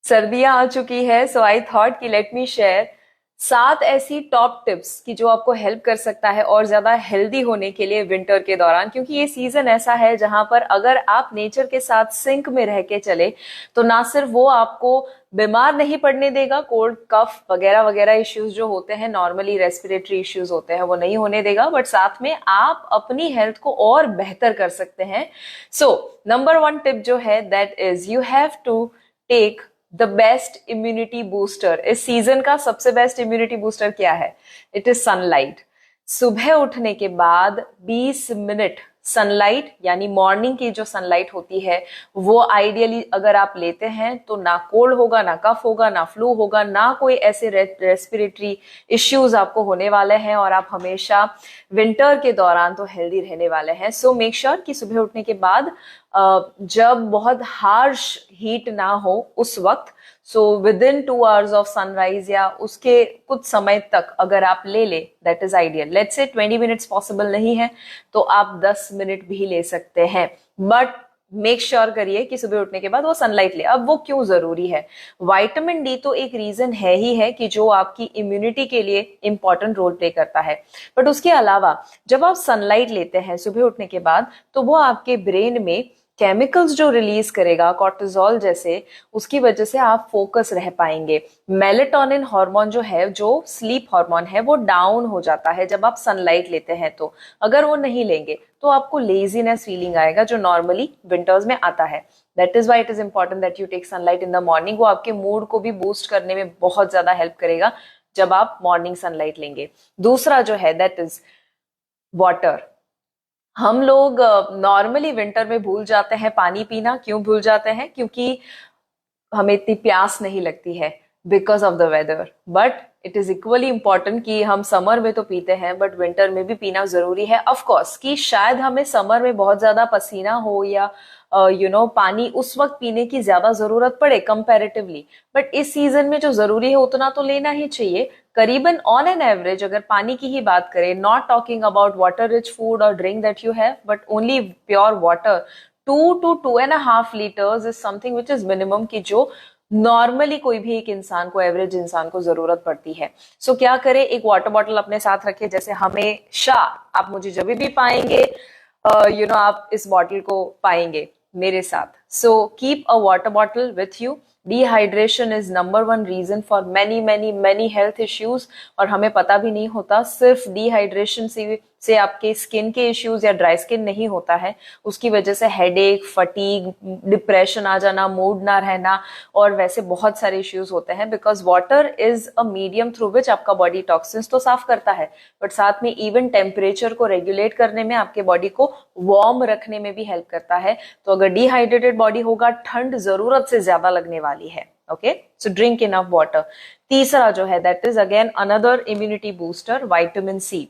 सर्दियां आ चुकी है, सो आई थॉट कि लेट मी शेयर 7 ऐसी टॉप टिप्स की जो आपको हेल्प कर सकता है और ज्यादा हेल्दी होने के लिए विंटर के दौरान, क्योंकि ये सीजन ऐसा है जहां पर अगर आप नेचर के साथ सिंक में रह के चले तो ना सिर्फ वो आपको बीमार नहीं पड़ने देगा, कोल्ड कफ वगैरह वगैरह इश्यूज जो होते हैं, नॉर्मली रेस्पिरेटरी इश्यूज होते हैं, वो नहीं होने देगा, बट साथ में आप अपनी हेल्थ को और बेहतर कर सकते हैं। सो नंबर 1 टिप जो है that is you have to take the best immunity booster. इस सीजन का सबसे बेस्ट इम्यूनिटी बूस्टर क्या है? It is sunlight. सुबह उठने के बाद 20 मिनट सनलाइट, यानी मॉर्निंग की जो सनलाइट होती है, वो आइडियली अगर आप लेते हैं तो ना कोल्ड होगा, ना कफ होगा, ना फ्लू होगा, ना कोई ऐसे रेस्पिरेटरी इश्यूज आपको होने वाले हैं, और आप हमेशा विंटर के दौरान तो हेल्दी रहने वाले हैं। सो मेक श्योर कि सुबह उठने के बाद जब बहुत हार्श हीट ना हो उस वक्त, so with in 2 hours of sunrise या उसके कुछ समय तक अगर आप ले ले, that is ideal. Let's say 20 minutes possible नहीं है तो आप 10 मिनट भी ले सकते हैं, बट मेक श्योर करिए कि सुबह उठने के बाद वो सनलाइट ले। अब वो क्यों जरूरी है? विटामिन डी तो एक रीजन है ही है कि जो आपकी इम्यूनिटी के लिए इंपॉर्टेंट रोल प्ले करता है, बट उसके अलावा जब आप सनलाइट लेते हैं सुबह उठने के बाद तो वो आपके ब्रेन में केमिकल्स जो रिलीज करेगा, कॉर्टिसोल जैसे, उसकी वजह से आप फोकस रह पाएंगे। मेलेटोनिन हार्मोन जो है, जो स्लीप हार्मोन है, वो डाउन हो जाता है जब आप सनलाइट लेते हैं। तो अगर वो नहीं लेंगे तो आपको लेजीनेस फीलिंग आएगा जो नॉर्मली विंटर्स में आता है। That is why it is important that you take sunlight in the morning. वो आपके मूड को भी बूस्ट करने में बहुत ज्यादा हेल्प करेगा जब आप मॉर्निंग सनलाइट लेंगे। दूसरा जो है दैट इज वाटर। हम लोग नॉर्मली विंटर में भूल जाते हैं पानी पीना। क्यों भूल जाते हैं? क्योंकि हमें इतनी प्यास नहीं लगती है because of the weather, but it is equally important कि हम समर में तो पीते हैं बट विंटर में भी पीना जरूरी है। ऑफ कोर्स कि शायद हमें समर में बहुत ज्यादा पसीना हो या पानी उस वक्त पीने की ज्यादा जरूरत पड़े कंपैरेटिवली, बट इस सीजन में जो जरूरी है उतना तो लेना ही चाहिए। करीबन ऑन एन एवरेज अगर पानी की ही बात करें, not talking about water rich food और drink that you have, but only pure water, 2 to 2.5 liters is something which is minimum की जो नॉर्मली कोई भी एक इंसान को, एवरेज इंसान को जरूरत पड़ती है। सो क्या करें, एक वाटर बॉटल अपने साथ रखे, जैसे हमेशा आप मुझे जब भी पाएंगे आप इस बॉटल को पाएंगे मेरे साथ। So keep a water bottle with you. Dehydration is number 1 reason for many many many health issues, और हमें पता भी नहीं होता। सिर्फ डिहाइड्रेशन से आपके स्किन के इश्यूज या ड्राई स्किन नहीं होता है, उसकी वजह से हेडेक, फटीग, डिप्रेशन आ जाना, मूड ना रहना, और वैसे बहुत सारे इश्यूज होते हैं। Because water is a medium through which आपका बॉडी टॉक्सिन्स तो साफ करता है, बट साथ में इवन टेम्परेचर को रेगुलेट करने में, आपके बॉडी को वार्म रखने में भी हेल्प करता है। तो अगर डिहाइड्रेटेड बॉडी होगा, ठंड जरूरत से ज्यादा लगने वाली है। Okay, so drink enough water. तीसरा जो है that is again another immunity booster, vitamin C.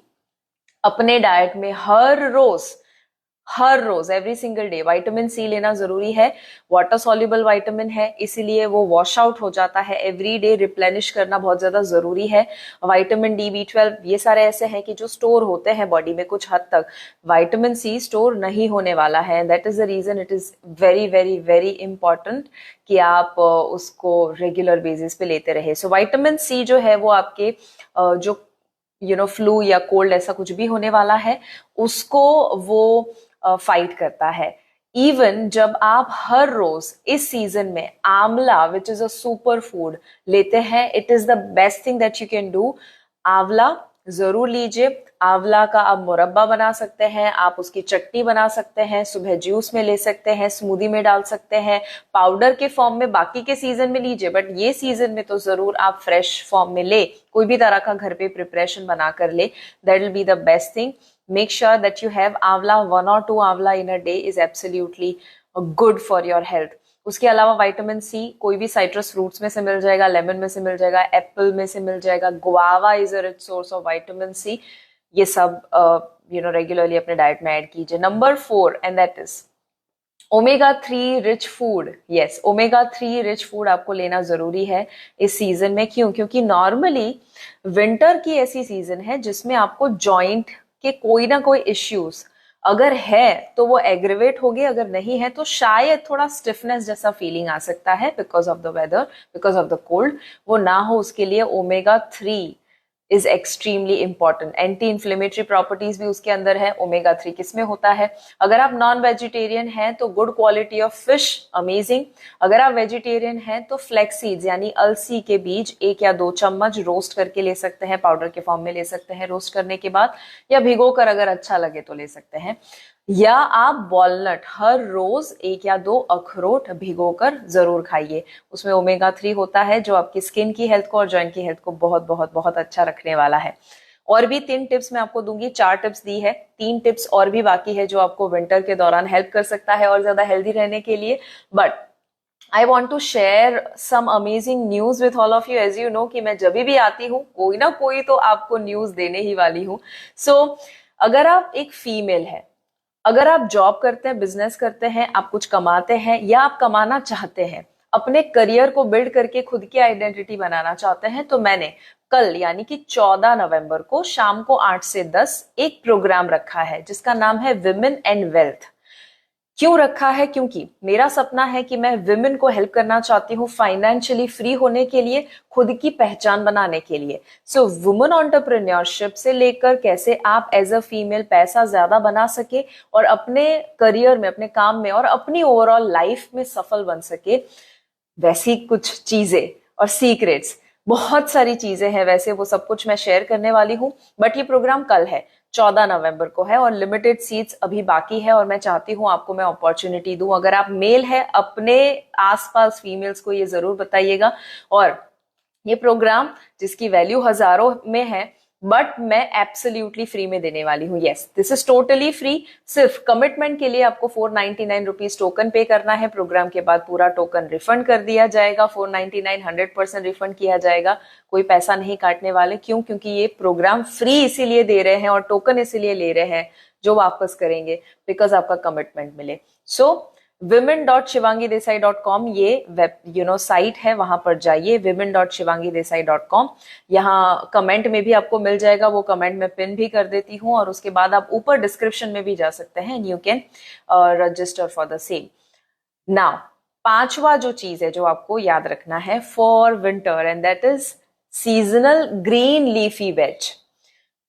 अपने डाइट में हर रोज every single day vitamin C लेना जरूरी है। वाटर सॉल्युबल विटामिन है, इसीलिए वो वॉश आउट हो जाता है। एवरी डे रिप्लेनिश करना बहुत ज्यादा जरूरी है। विटामिन डी, B12 ये सारे ऐसे हैं कि जो स्टोर होते हैं बॉडी में कुछ हद तक, विटामिन सी स्टोर नहीं होने वाला है। That is the reason it is very very very important कि आप उसको रेगुलर बेसिस पे लेते रहे। सो विटामिन सी जो है वो आपके जो फ्लू या कोल्ड ऐसा कुछ भी होने वाला है उसको वो फाइट करता है। इवन जब आप हर रोज इस सीजन में आंवला, which is a super food, लेते हैं, it is the best thing that you can do. आंवला जरूर लीजिए। आंवला का आप मुरब्बा बना सकते हैं, आप उसकी चटनी बना सकते हैं, सुबह जूस में ले सकते हैं, स्मूदी में डाल सकते हैं, पाउडर के फॉर्म में बाकी के सीजन में लीजिए, बट ये सीजन में तो जरूर आप फ्रेश फॉर्म में ले, कोई भी तरह का घर पे प्रिपरेशन बना कर ले। That will be the best thing. Make sure that you have आंवला, 1 or 2 आंवला in a day is absolutely good for your health. उसके अलावा विटामिन सी कोई भी साइट्रस फ्रूट्स में से मिल जाएगा, लेमन में से मिल जाएगा, एप्पल में से मिल जाएगा, guava is a rich source of vitamin C. ये सब रेगुलरली अपने डाइट में ऐड कीजिए। Number 4 and that is omega 3 rich food. Yes, omega 3 rich food आपको लेना जरूरी है इस सीजन में। क्यों? क्योंकि नॉर्मली विंटर की ऐसी सीजन है जिसमें आपको जॉइंट के कोई ना कोई इश्यूज अगर है तो वो एग्रीवेट होगी, अगर नहीं है तो शायद थोड़ा स्टिफनेस जैसा फीलिंग आ सकता है because of the weather, because of the cold. वो ना हो उसके लिए omega 3 is extremely important. Anti inflammatory properties भी उसके अंदर है। ओमेगा 3 किसमें होता है? अगर आप नॉन वेजिटेरियन हैं तो good quality of fish, amazing. अगर आप वेजिटेरियन हैं तो फ्लैक्स सीड्स यानी अलसी के बीज 1 या 2 चम्मच रोस्ट करके ले सकते हैं, पाउडर के फॉर्म में ले सकते हैं रोस्ट करने के बाद, या भिगोकर अगर अच्छा लगे तो ले सकते हैं। या आप वॉलनट, हर रोज 1 या 2 अखरोट भिगोकर जरूर खाइए। उसमें ओमेगा 3 होता है जो आपकी स्किन की हेल्थ को और जॉइंट की हेल्थ को बहुत बहुत बहुत अच्छा रखने वाला है। और भी 3 टिप्स मैं आपको दूंगी, 4 टिप्स दी है, 3 टिप्स और भी बाकी है जो आपको विंटर के दौरान हेल्प कर सकता है और ज्यादा हेल्दी रहने के लिए। But I want to share some amazing news with all of you. As you know कि मैं जब भी आती हूँ कोई ना कोई तो आपको न्यूज देने ही वाली हूँ। अगर आप एक फीमेल है, अगर आप जॉब करते हैं, बिजनेस करते हैं, आप कुछ कमाते हैं या आप कमाना चाहते हैं, अपने करियर को बिल्ड करके खुद की आइडेंटिटी बनाना चाहते हैं, तो मैंने कल यानी कि 14 नवंबर को शाम को 8 से 10 एक प्रोग्राम रखा है जिसका नाम है विमेन एंड वेल्थ। क्यों रखा है? क्योंकि मेरा सपना है कि मैं विमेन को हेल्प करना चाहती हूँ फाइनेंशियली फ्री होने के लिए, खुद की पहचान बनाने के लिए। वुमेन एंटरप्रेन्योरशिप से लेकर कैसे आप एज अ फीमेल पैसा ज्यादा बना सके और अपने करियर में, अपने काम में और अपनी ओवरऑल लाइफ में सफल बन सके, वैसी कुछ चीजें और सीक्रेट्स, बहुत सारी चीजें हैं वैसे, वो सब कुछ मैं शेयर करने वाली हूँ। बट ये प्रोग्राम कल है, 14 नवंबर को है और लिमिटेड सीट्स अभी बाकी है और मैं चाहती हूँ आपको मैं अपॉर्चुनिटी दूं। अगर आप मेल है, अपने आसपास फीमेल्स को ये जरूर बताइएगा। और ये प्रोग्राम जिसकी वैल्यू हजारों में है, बट मैं एब्सोल्युटली फ्री में देने वाली हूँ। Yes, this is totally free. सिर्फ कमिटमेंट के लिए आपको 499 रुपीज टोकन पे करना है। प्रोग्राम के बाद पूरा टोकन रिफंड कर दिया जाएगा। 499 100% रिफंड किया जाएगा, कोई पैसा नहीं काटने वाले। क्यों? क्योंकि ये प्रोग्राम फ्री इसीलिए दे रहे हैं और टोकन इसीलिए ले रहे हैं जो वापस करेंगे, बिकॉज आपका कमिटमेंट मिले। women.shivangidesai.com ये वेब साइट है, वहां पर जाइए women.shivangidesai.com। यहाँ कमेंट में भी आपको मिल जाएगा, वो कमेंट मैं पिन भी कर देती हूँ और उसके बाद आप ऊपर डिस्क्रिप्शन में भी जा सकते हैं, you can register for the same. Now 5वां जो चीज है जो आपको याद रखना है for winter, and that is seasonal green leafy veg.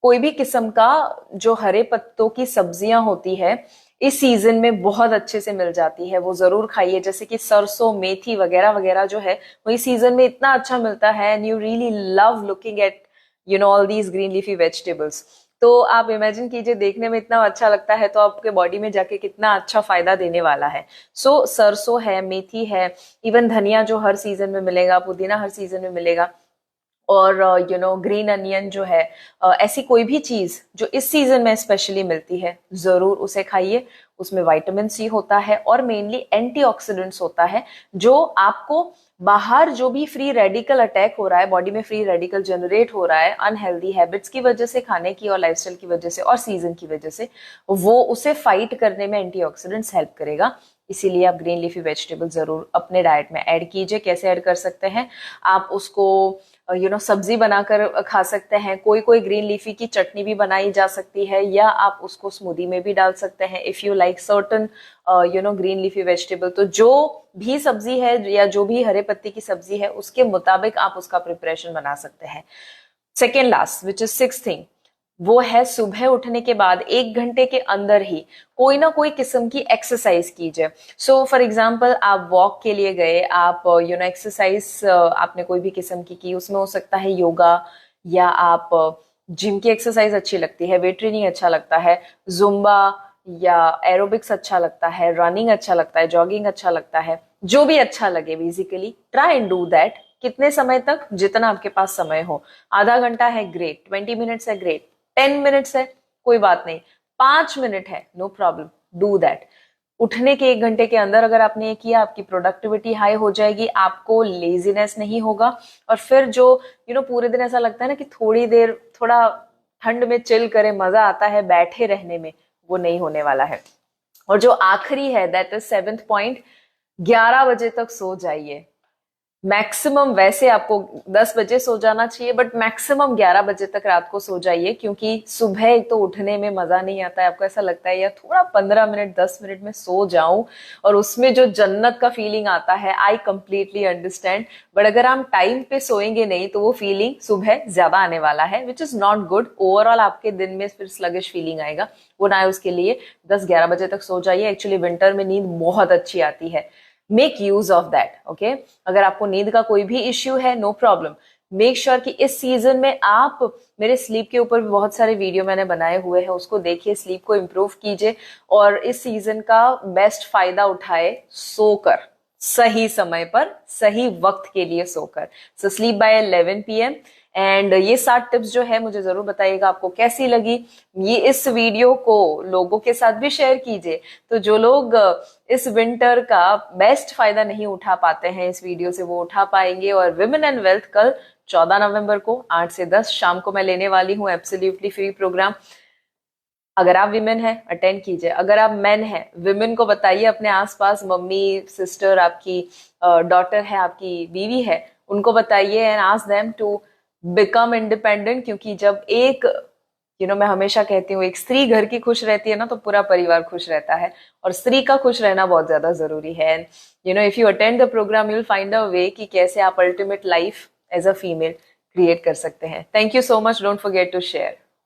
कोई भी किस्म का जो हरे पत्तों की सब्जियां होती है इस सीजन में बहुत अच्छे से मिल जाती है, वो जरूर खाइए। जैसे कि सरसों, मेथी वगैरह वगैरह जो है वो इस सीजन में इतना अच्छा मिलता है, and you really love looking at all these green leafy vegetables. तो आप इमेजिन कीजिए, देखने में इतना अच्छा लगता है तो आपके बॉडी में जाके कितना अच्छा फायदा देने वाला है। सरसों है, मेथी है, इवन धनिया जो हर सीजन में मिलेगा, पुदीना हर सीजन में मिलेगा, और ग्रीन अनियन जो है, ऐसी कोई भी चीज जो इस सीजन में स्पेशली मिलती है जरूर उसे खाइए। उसमें विटामिन सी होता है और मेनली एंटीऑक्सीडेंट्स होता है, जो आपको बाहर जो भी फ्री रेडिकल अटैक हो रहा है, बॉडी में फ्री रेडिकल जनरेट हो रहा है अनहेल्दी हैबिट्स की वजह से, खाने की और लाइफस्टाइल की वजह से और सीजन की वजह से, वो उसे फाइट करने में एंटीऑक्सीडेंट्स हेल्प करेगा। इसीलिए आप ग्रीन लीफी वेजिटेबल जरूर अपने डाइट में ऐड कीजिए। कैसे ऐड कर सकते हैं? आप उसको सब्जी बनाकर खा सकते हैं, कोई कोई ग्रीन लीफी की चटनी भी बनाई जा सकती है, या आप उसको स्मूदी में भी डाल सकते हैं if you like certain green leafy vegetable. तो जो भी सब्जी है या जो भी हरे पत्ते की सब्जी है उसके मुताबिक आप उसका प्रिपरेशन बना सकते हैं। Second last which is 6th thing, वो है सुबह उठने के बाद 1 घंटे के अंदर ही कोई ना कोई किस्म की एक्सरसाइज कीजिए। फॉर एग्जाम्पल आप वॉक के लिए गए, आप एक्सरसाइज आपने कोई भी किस्म की उसमें हो सकता है योगा, या आप जिम की एक्सरसाइज अच्छी लगती है, वेट ट्रेनिंग अच्छा लगता है, जुम्बा या एरोबिक्स अच्छा लगता है, रनिंग अच्छा लगता है, जॉगिंग अच्छा लगता है, जो भी अच्छा लगे basically try and do that. कितने समय तक? जितना आपके पास समय हो। आधा घंटा है ग्रेट, 20 मिनट्स है ग्रेट, 10 मिनट्स है कोई बात नहीं, 5 मिनट है नो प्रॉब्लम, डू दैट। उठने के 1 घंटे के अंदर अगर आपने ये किया, आपकी प्रोडक्टिविटी हाई हो जाएगी, आपको लेजीनेस नहीं होगा, और फिर जो पूरे दिन ऐसा लगता है ना कि थोड़ी देर थोड़ा ठंड में चिल करे, मजा आता है बैठे रहने में, वो नहीं होने वाला है। और जो आखिरी है दैट इज 7th पॉइंट, 11 बजे तक सो जाइए। मैक्सिमम वैसे आपको 10 बजे सो जाना चाहिए, बट मैक्सिमम 11 बजे तक रात को सो जाइए, क्योंकि सुबह एक तो उठने में मजा नहीं आता है, आपको ऐसा लगता है यार थोड़ा 15 मिनट 10 मिनट में सो जाऊं, और उसमें जो जन्नत का फीलिंग आता है, आई कंप्लीटली अंडरस्टैंड। बट अगर हम टाइम पे सोएंगे नहीं तो वो फीलिंग सुबह ज्यादा आने वाला है, which is not good. Overall आपके दिन में फिर स्लगिश फीलिंग आएगा, वो ना है। उसके लिए 10-11 बजे तक सो जाइए। एक्चुअली विंटर में नींद बहुत अच्छी आती है, make use of that, okay. अगर आपको नींद का कोई भी इश्यू है, नो प्रॉब्लम, मेक श्योर कि इस सीजन में आप, मेरे स्लीप के ऊपर भी बहुत सारे वीडियो मैंने बनाए हुए हैं, उसको देखिए, स्लीप को इम्प्रूव कीजिए, और इस सीजन का बेस्ट फायदा उठाए सोकर, सही समय पर सही वक्त के लिए सोकर। So sleep by 11 PM। And ये 7 टिप्स जो है मुझे जरूर बताइएगा आपको कैसी लगी। ये इस वीडियो को लोगों के साथ भी शेयर कीजिए, तो जो लोग इस विंटर का बेस्ट फायदा नहीं उठा पाते हैं इस वीडियो से, वो उठा पाएंगे। और विमेन एंड वेल्थ कल 14 नवंबर को 8 से 10 शाम को मैं लेने वाली हूँ, एब्सोल्युटली फ्री प्रोग्राम। अगर आप विमेन हैं अटेंड कीजिए, अगर आप मेन हैं विमेन को बताइए, अपने आसपास मम्मी सिस्टर, आपकी डॉटर है, आपकी बीवी है, उनको बताइए and ask them to become independent. क्योंकि जब एक मैं हमेशा कहती हूँ, एक स्त्री घर की खुश रहती है ना, तो पूरा परिवार खुश रहता है, और स्त्री का खुश रहना बहुत ज्यादा जरूरी है। If you attend the programme, you will find a way कि कैसे आप ultimate life as a female create कर सकते हैं। Thank you so much, don't forget to share.